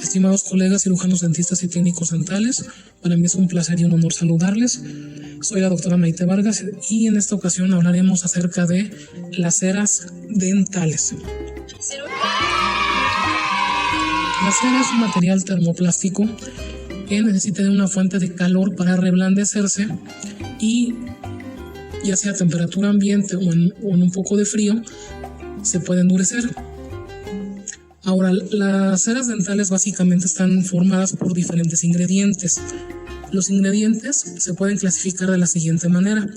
Estimados colegas cirujanos dentistas y técnicos dentales, para mí es un placer y un honor saludarles. Soy la doctora Maite Vargas y en esta ocasión hablaremos acerca de las ceras dentales. La cera es un material termoplástico que necesita de una fuente de calor para reblandecerse y, ya sea a temperatura ambiente o en un poco de frío, se puede endurecer. Ahora, las ceras dentales básicamente están formadas por diferentes ingredientes. Los ingredientes se pueden clasificar de la siguiente manera.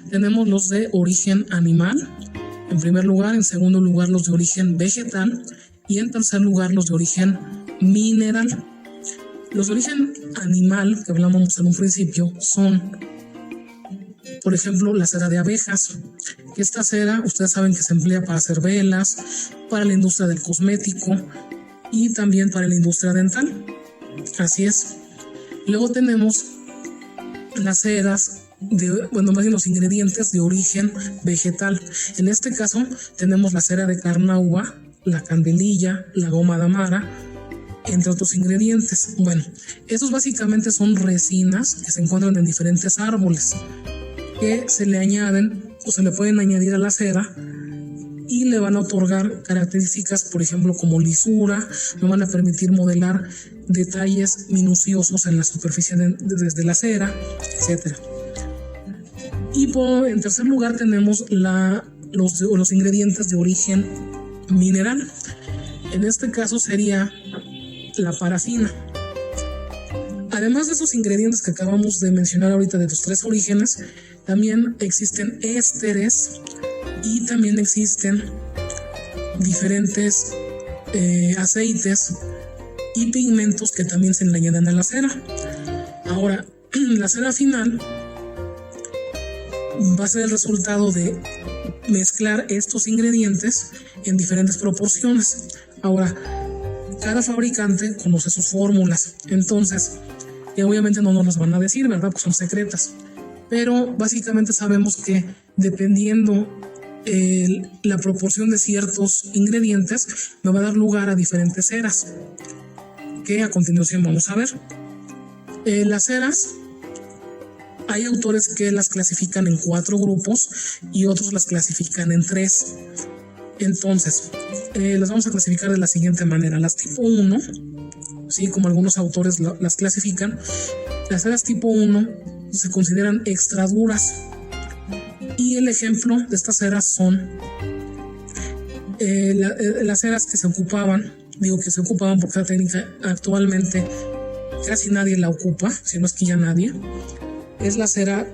Tenemos los de origen animal, en primer lugar; en segundo lugar los de origen vegetal y en tercer lugar los de origen mineral. Los de origen animal, que hablamos en un principio, son, por ejemplo, la cera de abejas. Esta cera, ustedes saben que se emplea para hacer velas, para la industria del cosmético y también para la industria dental. Así es. Luego tenemos las ceras más bien los ingredientes de origen vegetal. En este caso tenemos la cera de carnauba, la candelilla, la goma de amara, entre otros ingredientes. Bueno, estos básicamente son resinas que se encuentran en diferentes árboles, que se le añaden o se le pueden añadir a la cera y le van a otorgar características, por ejemplo, como lisura, me van a permitir modelar detalles minuciosos en la superficie desde la cera, etc. Y en tercer lugar tenemos los ingredientes de origen mineral. En este caso sería la parafina. Además de esos ingredientes que acabamos de mencionar ahorita de los tres orígenes, también existen ésteres y también existen diferentes aceites y pigmentos que también se le añaden a la cera. Ahora, la cera final va a ser el resultado de mezclar estos ingredientes en diferentes proporciones. Ahora, cada fabricante conoce sus fórmulas, entonces, que obviamente no nos las van a decir, ¿verdad? Pues son secretas. Pero básicamente sabemos que dependiendo la proporción de ciertos ingredientes, me va a dar lugar a diferentes ceras, que a continuación vamos a ver. Las ceras, hay autores que las clasifican en 4 grupos y otros las clasifican en 3. Entonces, las vamos a clasificar de la siguiente manera. Las tipo 1, ¿sí? Como algunos autores las clasifican, las ceras tipo 1 se consideran extra duras. Y el ejemplo de estas ceras son las ceras que se ocupaban, porque la técnica actualmente casi nadie la ocupa, si no es que ya nadie, es la cera,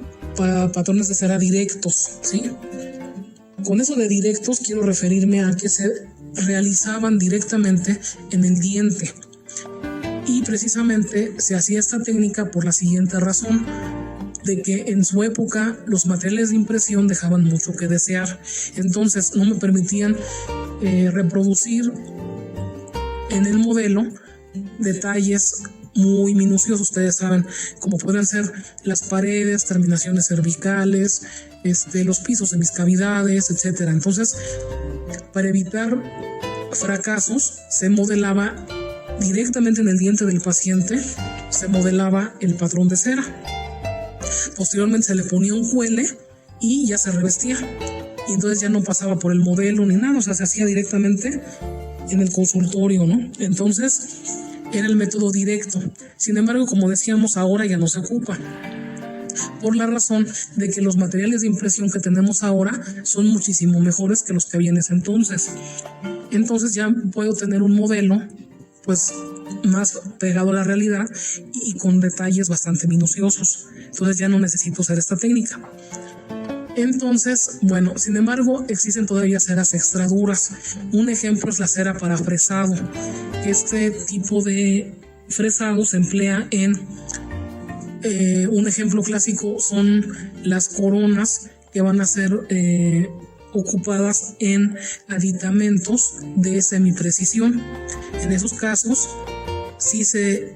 patrones de cera directos, ¿sí? Con eso de directos quiero referirme a que se realizaban directamente en el diente. Y precisamente se hacía esta técnica por la siguiente razón, de que en su época los materiales de impresión dejaban mucho que desear. Entonces no me permitían reproducir en el modelo detalles muy minuciosos. Ustedes saben, como pueden ser las paredes, terminaciones cervicales, los pisos de mis cavidades, etc. Entonces, para evitar fracasos, se modelaba directamente en el diente del paciente, se modelaba el patrón de cera. Posteriormente se le ponía un juele y ya se revestía. Y entonces ya no pasaba por el modelo ni nada, o sea, se hacía directamente en el consultorio, ¿no? Entonces, era el método directo. Sin embargo, como decíamos, ahora ya no se ocupa, por la razón de que los materiales de impresión que tenemos ahora son muchísimo mejores que los que había en ese entonces. Entonces ya puedo tener un modelo pues más pegado a la realidad y con detalles bastante minuciosos. Entonces ya no necesito usar esta técnica. Entonces, bueno, sin embargo, existen todavía ceras extra duras. Un ejemplo es la cera para fresado. Este tipo de fresado se emplea en un ejemplo clásico son las coronas que van a ser ocupadas en aditamentos de semiprecisión. En esos casos, si se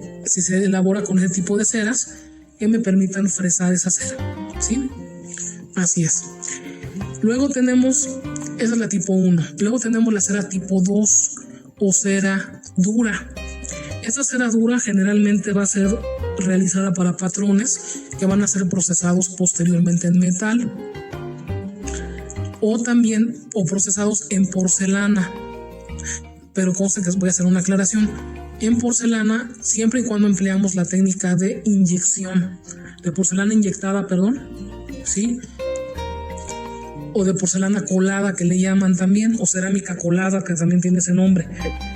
elabora con ese tipo de ceras que me permitan fresar esa cera, ¿sí? Así es. Luego tenemos, esa es la tipo 1. Luego tenemos la cera tipo 2 o cera dura. Esta cera dura generalmente va a ser realizada para patrones que van a ser procesados posteriormente en metal o procesados en porcelana. Pero conste que voy a hacer una aclaración. En porcelana, siempre y cuando empleamos la técnica de inyección, de porcelana inyectada, ¿sí? O de porcelana colada, que le llaman también, o cerámica colada, que también tiene ese nombre.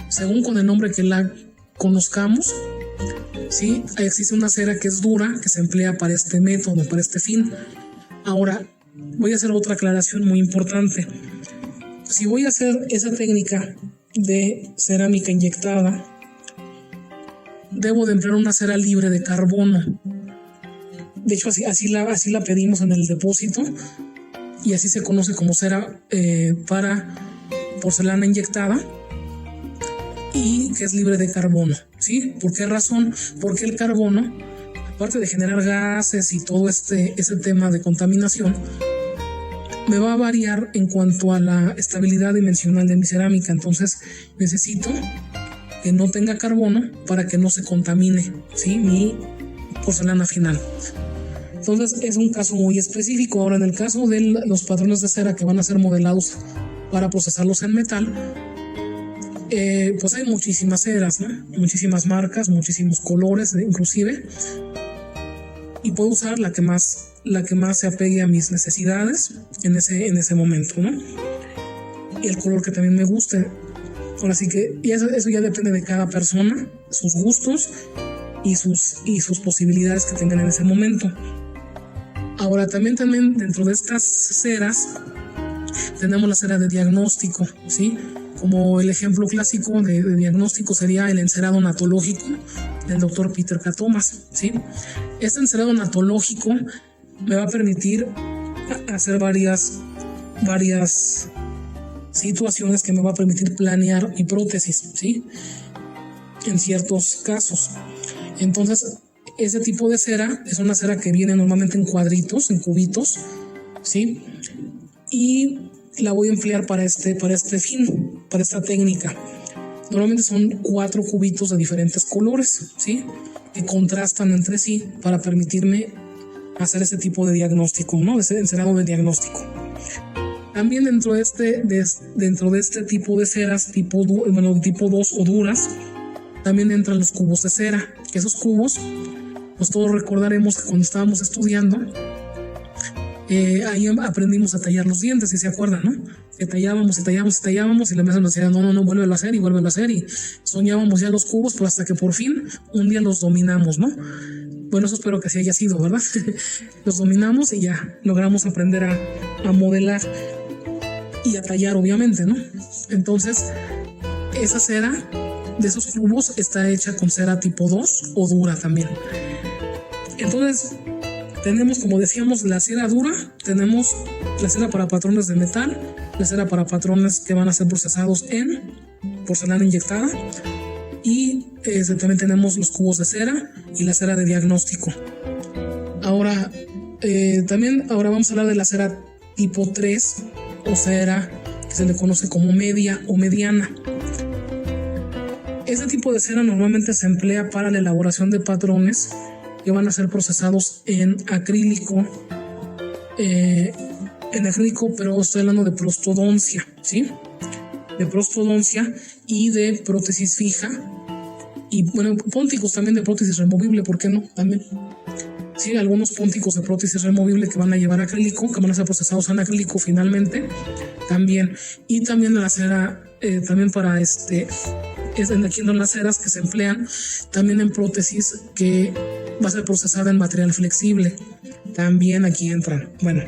Según con el nombre que la conozcamos, ¿sí? Existe una cera que es dura, que se emplea para este método, para este fin. Ahora, voy a hacer otra aclaración muy importante. Si voy a hacer esa técnica de cerámica inyectada, debo de emplear una cera libre de carbono. De hecho, así la pedimos en el depósito y así se conoce como cera para porcelana inyectada y que es libre de carbono, ¿sí? ¿Por qué razón? Porque el carbono, aparte de generar gases y todo ese tema de contaminación, me va a variar en cuanto a la estabilidad dimensional de mi cerámica. Entonces necesito que no tenga carbono para que no se contamine, ¿sí? Mi porcelana final. Entonces es un caso muy específico. Ahora, en el caso de los patrones de cera que van a ser modelados para procesarlos en metal, pues hay muchísimas ceras, ¿no? Muchísimas marcas, muchísimos colores inclusive, y puedo usar la que más se apegue a mis necesidades en ese momento, ¿no? Y el color que también me guste. Ahora sí que eso ya depende de cada persona, sus gustos y sus posibilidades que tengan en ese momento. Ahora también dentro de estas ceras tenemos la cera de diagnóstico, ¿sí? Como el ejemplo clásico de diagnóstico sería el encerado natológico del doctor Peter K. Thomas, ¿sí? Este encerado natológico me va a permitir hacer varias situaciones que me va a permitir planear mi prótesis, ¿sí? En ciertos casos. Entonces, ese tipo de cera es una cera que viene normalmente en cuadritos, en cubitos, ¿sí? Y la voy a emplear para este fin, para esta técnica. Normalmente son 4 cubitos de diferentes colores, ¿sí? Que contrastan entre sí para permitirme hacer ese tipo de diagnóstico, ¿no? Ese encerado de diagnóstico. También dentro de este tipo de ceras, tipo 2 o duras, también entran los cubos de cera. Que esos cubos, pues todos recordaremos que cuando estábamos estudiando, ahí aprendimos a tallar los dientes, si se acuerdan, ¿no? Que tallábamos y la maestra nos decía, no, vuélvelo a hacer, y soñábamos ya los cubos, pero hasta que por fin un día los dominamos, ¿no? Bueno, eso espero que así haya sido, ¿verdad? Los dominamos y ya logramos aprender a modelar y a tallar, obviamente, ¿no? Entonces, esa cera de esos cubos está hecha con cera tipo 2 o dura también. Entonces, tenemos, como decíamos, la cera dura, tenemos la cera para patrones de metal, la cera para patrones que van a ser procesados en porcelana inyectada, y también tenemos los cubos de cera y la cera de diagnóstico. Ahora vamos a hablar de la cera tipo 3 o cera que se le conoce como media o mediana. Este tipo de cera normalmente se emplea para la elaboración de patrones que van a ser procesados en acrílico, pero estoy hablando de prostodoncia, ¿sí? De prostodoncia y de prótesis fija, y bueno, pónticos también de prótesis removible, ¿por qué no? También, sí, algunos pónticos de prótesis removible que van a llevar acrílico, que van a ser procesados en acrílico finalmente, también. Y también la cera, también para aquí en las ceras que se emplean también en prótesis que va a ser procesada en material flexible, también aquí entran. Bueno,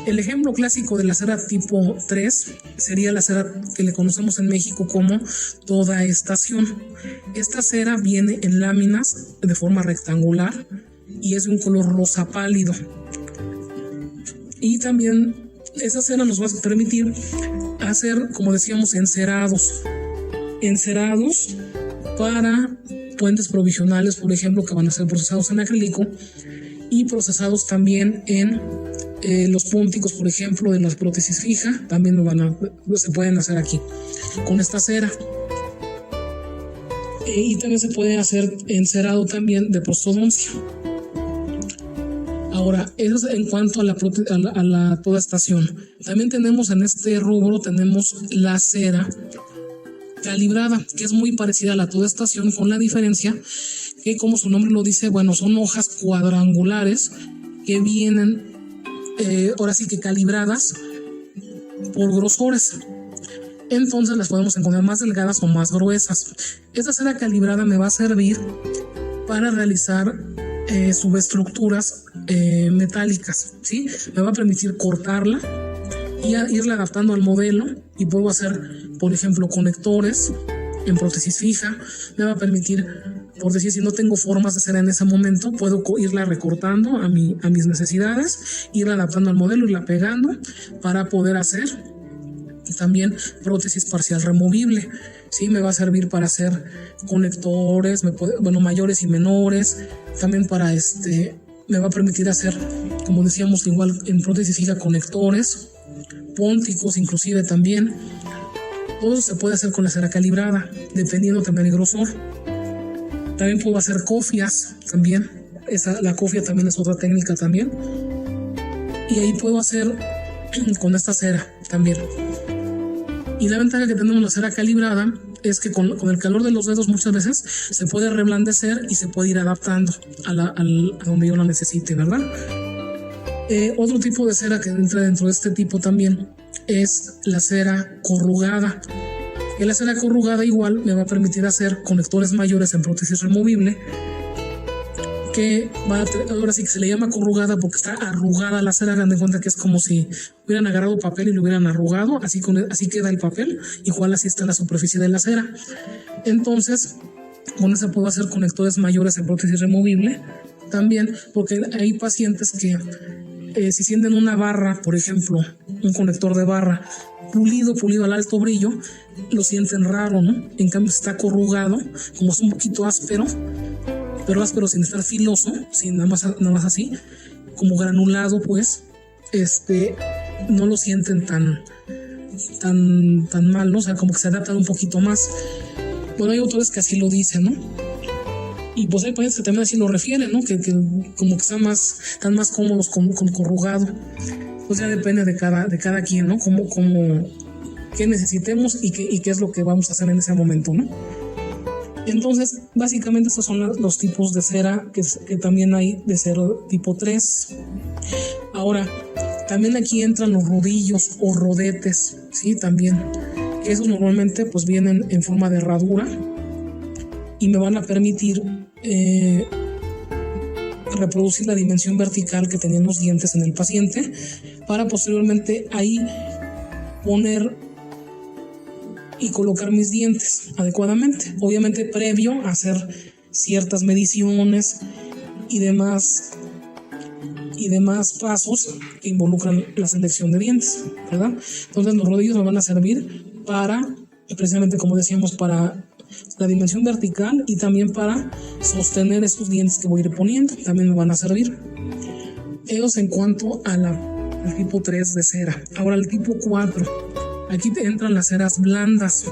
el ejemplo clásico de la cera tipo 3 sería la cera que le conocemos en México como toda estación. Esta cera viene en láminas de forma rectangular y es de un color rosa pálido. Y también esa cera nos va a permitir hacer, como decíamos, encerados para puentes provisionales, por ejemplo, que van a ser procesados en acrílico y procesados también en los pónticos, por ejemplo, de las prótesis fija, también se pueden hacer aquí. con esta cera. Y también se puede hacer encerado también de prostodoncia. Ahora, eso es en cuanto a la podestación. También tenemos en este rubro, tenemos la cera calibrada, que es muy parecida a la podestación, con la diferencia que, como su nombre lo dice, bueno, son hojas cuadrangulares que vienen, ahora sí que calibradas por grosores. Entonces las podemos encontrar más delgadas o más gruesas. Esta cera calibrada me va a servir para realizar subestructuras metálicas, ¿sí? Me va a permitir cortarla y irla adaptando al modelo, y puedo hacer, por ejemplo, conectores en prótesis fija. Me va a permitir, por decir, si no tengo formas de cera en ese momento, puedo irla recortando a mis necesidades, irla adaptando al modelo, irla pegando para poder hacer también prótesis parcial removible. Sí, me va a servir para hacer conectores, mayores y menores. También me va a permitir hacer, como decíamos, igual en prótesis fija, conectores, pónticos inclusive también. Todo se puede hacer con la cera calibrada, dependiendo también del grosor. También puedo hacer cofias también. La cofia también es otra técnica también. Y ahí puedo hacer con esta cera también. Y la ventaja que tenemos la cera calibrada es que con el calor de los dedos muchas veces se puede reblandecer y se puede ir adaptando a donde yo la necesite, ¿verdad? Otro tipo de cera que entra dentro de este tipo también es la cera corrugada. Y la cera corrugada igual me va a permitir hacer conectores mayores en prótesis removible, que ahora sí que se le llama corrugada porque está arrugada la cera. Hagan de cuenta que es como si hubieran agarrado papel y lo hubieran arrugado, así queda el papel, igual así está la superficie de la cera. Entonces, con esa puedo hacer conectores mayores en prótesis removible también, porque hay pacientes que si sienten una barra, por ejemplo, un conector de barra pulido al alto brillo, lo sienten raro, ¿no? En cambio, si está corrugado, como es un poquito áspero, pero áspero sin estar filoso, sin nada más así, como granulado, pues, no lo sienten tan mal, ¿no? O sea, como que se adaptan un poquito más. Bueno, hay autores que así lo dicen, ¿no? Y pues hay pacientes que también así lo refieren, ¿no? Que como que están más cómodos con corrugado. Pues ya depende de cada quien, ¿no? Qué necesitemos y qué es lo que vamos a hacer en ese momento, ¿no? Entonces, básicamente estos son los tipos de cera que también hay de cera tipo 3. Ahora, también aquí entran los rodillos o rodetes, ¿sí? También. Esos normalmente pues vienen en forma de herradura y me van a permitir reproducir la dimensión vertical que tenían los dientes en el paciente, para posteriormente ahí poner y colocar mis dientes adecuadamente, obviamente previo a hacer ciertas mediciones y demás pasos que involucran la selección de dientes, ¿verdad? Entonces los rodillos me van a servir para, precisamente como decíamos, para la dimensión vertical y también para sostener estos dientes que voy a ir poniendo, también me van a servir. Ellos en cuanto al tipo 3 de cera. Ahora el tipo 4. Aquí entran las ceras blandas.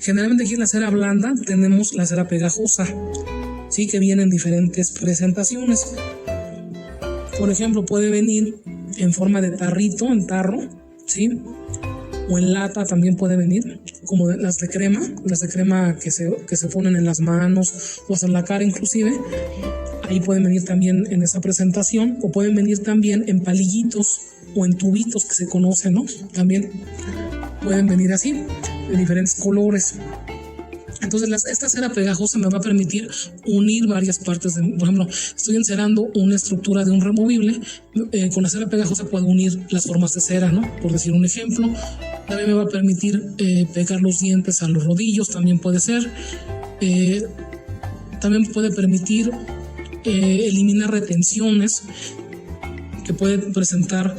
Generalmente aquí en la cera blanda tenemos la cera pegajosa, sí, que viene en diferentes presentaciones. Por ejemplo, puede venir en forma de tarrito, en tarro, sí, o en lata también puede venir, como las de crema que se ponen en las manos o en la cara inclusive. Ahí pueden venir también en esa presentación, o pueden venir también en palillitos o en tubitos que se conocen, ¿no? También pueden venir así, de diferentes colores. Entonces esta cera pegajosa me va a permitir unir varias partes. Por ejemplo, estoy encerando una estructura de un removible. Con la cera pegajosa puedo unir las formas de cera, ¿no? Por decir un ejemplo. También me va a permitir pegar los dientes a los rodillos, también puede ser. También puede permitir eliminar retenciones que pueden presentar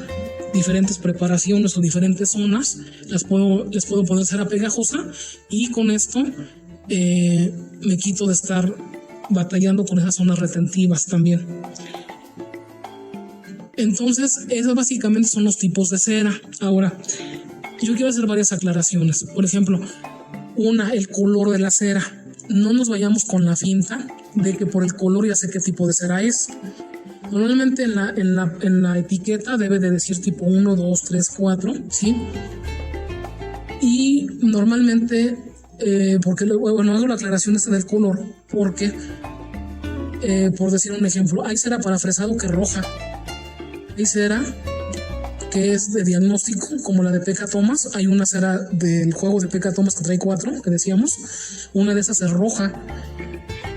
diferentes preparaciones o diferentes zonas. Les puedo poner cera pegajosa y con esto me quito de estar batallando con esas zonas retentivas también. Entonces, esos básicamente son los tipos de cera. Ahora, Yo quiero hacer varias aclaraciones. Por ejemplo, el color de la cera. No nos vayamos con la finta de que por el color ya sé qué tipo de cera es. Normalmente en la etiqueta debe de decir tipo 1, 2, 3, 4, ¿sí? Y normalmente, hago la aclaración esta del color porque, por decir un ejemplo, hay cera para fresado que es roja. Hay cera que es de diagnóstico, como la de Pekka Thomas. Hay una cera del juego de Pekka Thomas que trae 4, que decíamos. Una de esas es roja.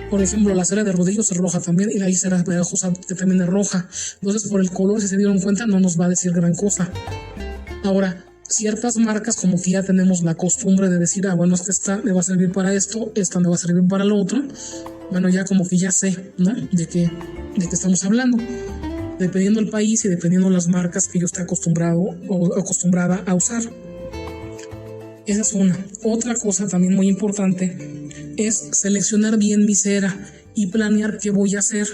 Por ejemplo, la cera de rodillos es roja también, y hay cera pegajosa que también es roja. Entonces, por el color, si se dieron cuenta, no nos va a decir gran cosa. Ahora, ciertas marcas como que ya tenemos la costumbre de decir, bueno, es que esta me va a servir para esto, esta me va a servir para lo otro. Bueno, ya como que ya sé, ¿no? De qué estamos hablando. Dependiendo del país y dependiendo las marcas que yo esté acostumbrado o acostumbrada a usar. Esa es una. Otra cosa también muy importante es seleccionar bien mi cera y planear qué voy a hacer.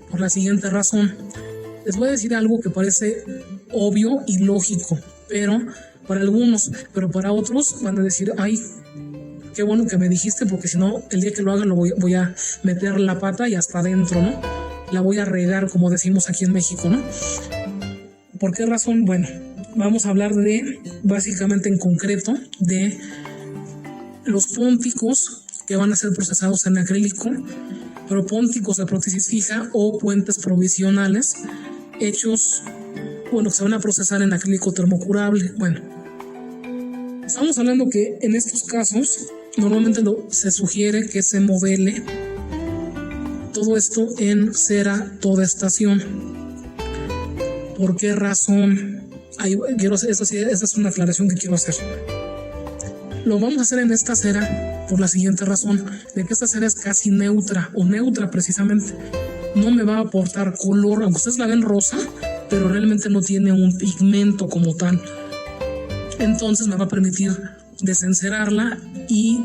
Por la siguiente razón. Les voy a decir algo que parece obvio y lógico, pero para algunos, pero para otros van a decir, ay, qué bueno que me dijiste, porque si no, el día que lo haga voy a meter la pata y hasta adentro, ¿no? La voy a regar, como decimos aquí en México, ¿no? ¿Por qué razón? Bueno, vamos a hablar básicamente en concreto, de los pónticos que van a ser procesados en acrílico, pero pónticos de prótesis fija o puentes provisionales hechos, que se van a procesar en acrílico termocurable. Bueno, estamos hablando que en estos casos normalmente se sugiere que se modele todo esto en cera toda estación. ¿Por qué razón? Esa es una aclaración que quiero hacer. Lo vamos a hacer en esta cera por la siguiente razón, de que esta cera es casi neutra, o neutra precisamente. No me va a aportar color, aunque ustedes la ven rosa, pero realmente no tiene un pigmento como tal. Entonces me va a permitir desencerarla y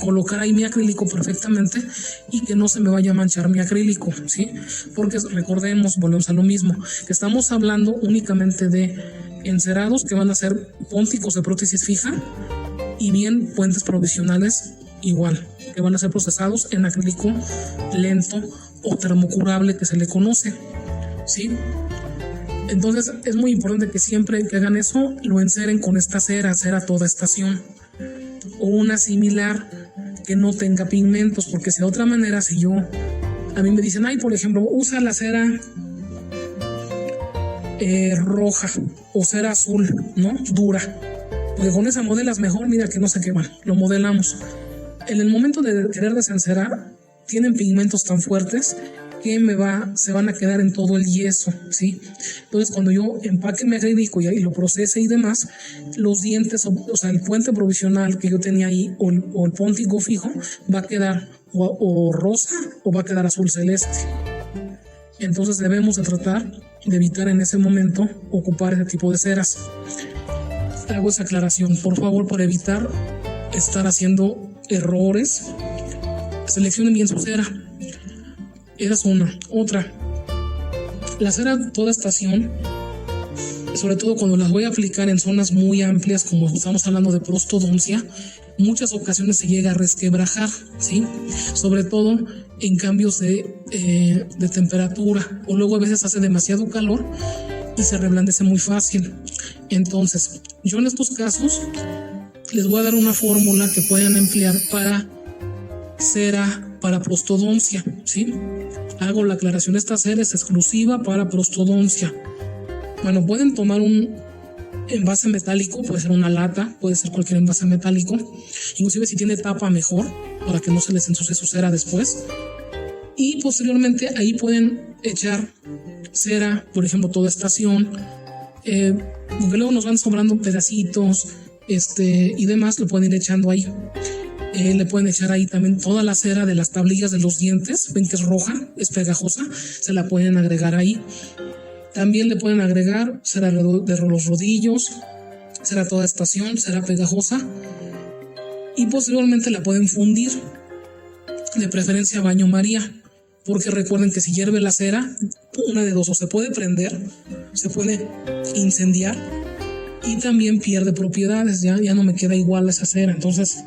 colocar ahí mi acrílico perfectamente y que no se me vaya a manchar mi acrílico, ¿sí? Porque recordemos, volvemos a lo mismo, que estamos hablando únicamente de encerados que van a ser pónticos de prótesis fija y bien puentes provisionales igual, que van a ser procesados en acrílico lento o termocurable, que se le conoce, ¿sí? Entonces es muy importante que siempre que hagan eso lo enceren con esta cera toda estación, o una similar que no tenga pigmentos, porque si de otra manera, a mí me dicen, por ejemplo, usa la cera roja o cera azul, ¿no? Dura, porque con esa modelas mejor, mira que no sé qué mal, lo modelamos. En el momento de querer desencerar, tienen pigmentos tan fuertes que se van a quedar en todo el yeso, ¿sí? Entonces, cuando yo empaque mi acrílico y lo procese y demás, los dientes, o sea, el puente provisional que yo tenía ahí, o el póntico fijo, va a quedar o rosa o va a quedar azul celeste. Entonces, debemos de tratar de evitar en ese momento ocupar ese tipo de ceras. Hago esa aclaración, por favor, para evitar estar haciendo errores. Seleccionen bien su cera. Esa es una. Otra, la cera toda estación, sobre todo cuando las voy a aplicar en zonas muy amplias, como estamos hablando de prostodoncia, muchas ocasiones se llega a resquebrajar, ¿sí? Sobre todo en cambios de temperatura, o luego a veces hace demasiado calor y se reblandece muy fácil. Entonces, yo en estos casos les voy a dar una fórmula que pueden emplear para cera para prostodoncia, ¿sí? Hago la aclaración, esta cera es exclusiva para prostodoncia. Bueno, pueden tomar un envase metálico, puede ser una lata, puede ser cualquier envase metálico, inclusive si tiene tapa mejor, para que no se les ensucie su cera después. Y posteriormente ahí pueden echar cera, por ejemplo, toda estación, porque luego nos van sobrando pedacitos y demás, lo pueden ir echando ahí. Le pueden echar ahí también toda la cera de las tablillas de los dientes, ven que es roja, es pegajosa, se la pueden agregar ahí. También le pueden agregar cera de los rodillos, cera toda estación, cera pegajosa, y posteriormente la pueden fundir, de preferencia a baño María, porque recuerden que si hierve la cera, una de dos, o se puede prender, se puede incendiar, y también pierde propiedades, ya no me queda igual esa cera. Entonces,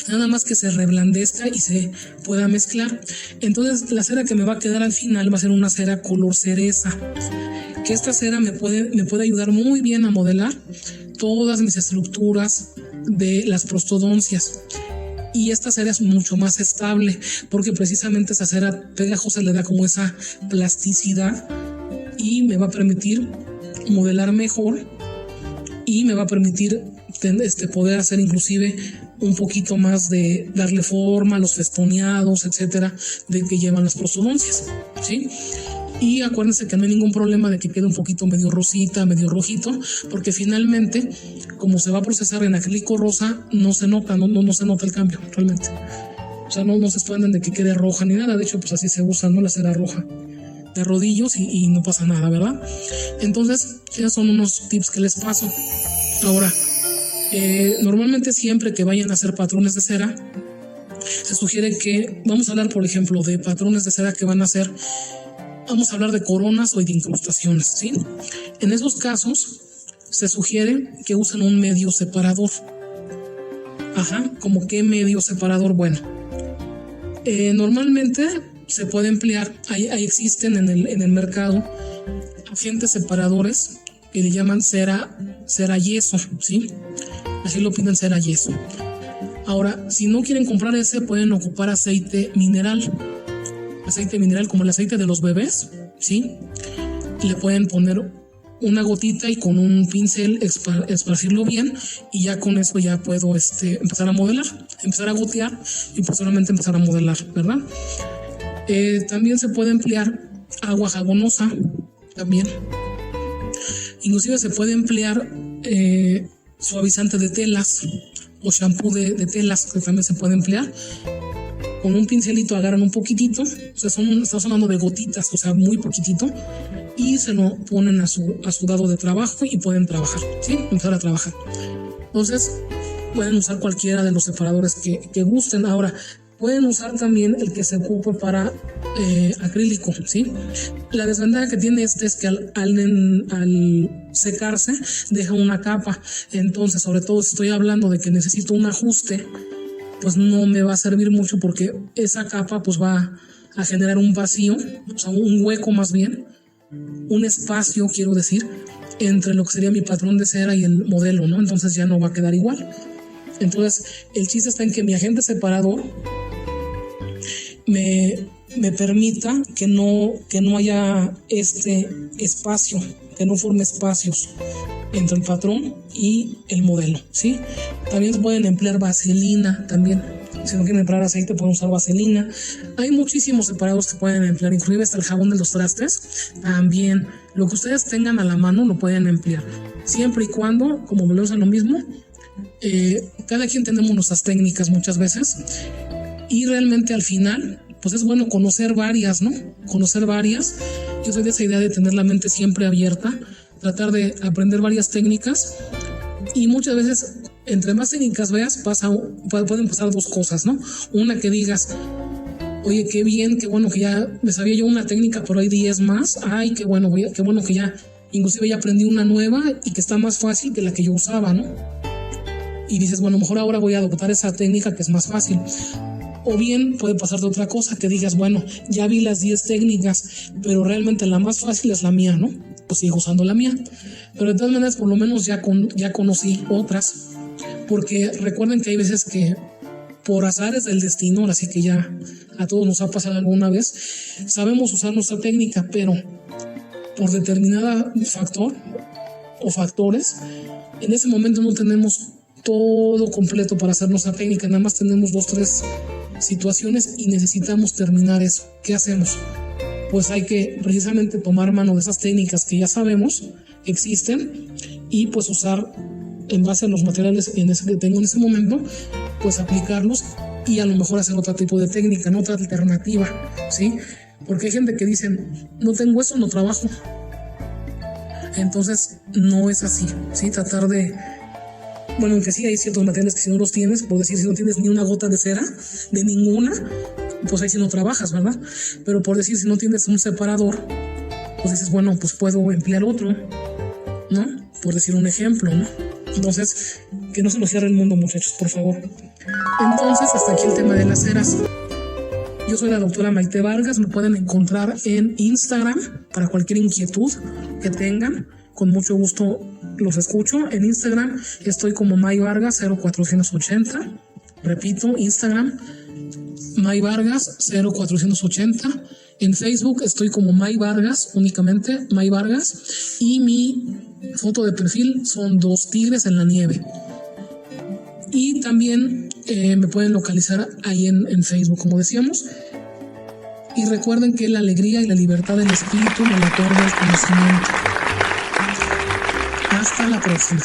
nada más que se reblandezca y se pueda mezclar. Entonces, la cera que me va a quedar al final va a ser una cera color cereza, que esta cera me puede ayudar muy bien a modelar todas mis estructuras de las prostodoncias. Y esta cera es mucho más estable porque precisamente esa cera pegajosa le da como esa plasticidad y me va a permitir modelar mejor y me va a permitir poder hacer inclusive un poquito más de darle forma a los festoneados, etcétera, de que llevan las prostodoncias, ¿sí? Y acuérdense que no hay ningún problema de que quede un poquito medio rosita, medio rojito, porque finalmente, como se va a procesar en acrílico rosa, no se nota, no se nota el cambio realmente. O sea, no se expanden de que quede roja ni nada. De hecho, pues así se usa, ¿no? La cera roja de rodillos y no pasa nada, ¿verdad? Entonces, esos son unos tips que les paso. Ahora, normalmente siempre que vayan a hacer patrones de cera, se sugiere que, vamos a hablar por ejemplo de patrones de cera que van a hacer, vamos a hablar de coronas o de incrustaciones, ¿sí? En esos casos se sugiere que usen un medio separador. ¿Cómo qué medio separador? Bueno, normalmente se puede emplear, ahí existen en el mercado agentes separadores que le llaman cera yeso, ¿sí? Así lo piden, cera yeso. Ahora, si no quieren comprar ese, pueden ocupar aceite mineral como el aceite de los bebés, ¿sí? Le pueden poner una gotita y con un pincel esparcirlo bien y ya con eso ya puedo empezar a modelar, empezar a gotear y posteriormente empezar a modelar, ¿verdad? También se puede emplear agua jabonosa, también. Inclusive se puede emplear suavizante de telas o shampoo de telas, que también se puede emplear. Con un pincelito agarran un poquitito, o sea, estamos hablando de gotitas, o sea, muy poquitito, y se lo ponen a su dado de trabajo y pueden trabajar, ¿sí? Empezar a trabajar. Entonces, pueden usar cualquiera de los separadores que gusten. Ahora, pueden usar también el que se ocupe para acrílico, ¿sí? La desventaja que tiene es que al secarse deja una capa. Entonces, sobre todo si estoy hablando de que necesito un ajuste, pues no me va a servir mucho porque esa capa pues va a generar un vacío, o sea, un hueco más bien, un espacio, quiero decir, entre lo que sería mi patrón de cera y el modelo, ¿no? Entonces ya no va a quedar igual. Entonces, el chiste está en que mi agente separador me permita que no haya espacio, que no forme espacios entre el patrón y el modelo, ¿sí? También se pueden emplear vaselina, también. Si no quieren emplear aceite, pueden usar vaselina. Hay muchísimos separados que pueden emplear, inclusive hasta el jabón de los trastes. También, lo que ustedes tengan a la mano lo pueden emplear. Siempre y cuando, como volvemos a lo mismo, cada quien tenemos nuestras técnicas muchas veces. Y realmente al final, pues es bueno conocer varias, ¿no? Conocer varias. Yo soy de esa idea de tener la mente siempre abierta, tratar de aprender varias técnicas y muchas veces entre más técnicas veas pueden pasar dos cosas, ¿no? Una que digas, oye, qué bien, qué bueno que ya me sabía yo una técnica, pero hay 10 más, ay, qué bueno que ya inclusive ya aprendí una nueva y que está más fácil que la que yo usaba, ¿no? Y dices, bueno, mejor ahora voy a adoptar esa técnica que es más fácil. O bien puede pasarte otra cosa, que digas, bueno, ya vi las 10 técnicas, pero realmente la más fácil es la mía, ¿no? Pues sigo usando la mía. Pero de todas maneras, por lo menos ya conocí otras, porque recuerden que hay veces que por azares del destino, así que ya a todos nos ha pasado alguna vez, sabemos usar nuestra técnica, pero por determinado factor o factores, en ese momento no tenemos todo completo para hacer nuestra técnica, nada más tenemos 2-3 situaciones y necesitamos terminar eso. ¿Qué hacemos? Pues hay que precisamente tomar mano de esas técnicas que ya sabemos existen y pues usar en base a los materiales que tengo en ese momento, pues aplicarlos y a lo mejor hacer otro tipo de técnica, ¿no? Otra alternativa, ¿sí? Porque hay gente que dice, no tengo eso, no trabajo. Entonces no es así, ¿sí? Tratar de, bueno, aunque sí hay ciertos materiales que si no los tienes, por decir, si no tienes ni una gota de cera, de ninguna, pues ahí sí no trabajas, ¿verdad? Pero por decir, si no tienes un separador, pues dices, bueno, pues puedo emplear otro, ¿no? por decir un ejemplo, ¿no? Entonces, que no se nos cierre el mundo, muchachos, por favor. Entonces, hasta aquí el tema de las ceras. Yo soy la doctora Maite Vargas, me pueden encontrar en Instagram para cualquier inquietud que tengan. Con mucho gusto los escucho. En Instagram estoy como May Vargas 0480. Repito, Instagram May Vargas 0480. En Facebook estoy como May Vargas, únicamente May Vargas. Y mi foto de perfil son 2 tigres en la nieve. Y también me pueden localizar ahí en Facebook, como decíamos. Y recuerden que la alegría y la libertad del espíritu me la otorga el conocimiento. Hasta la próxima.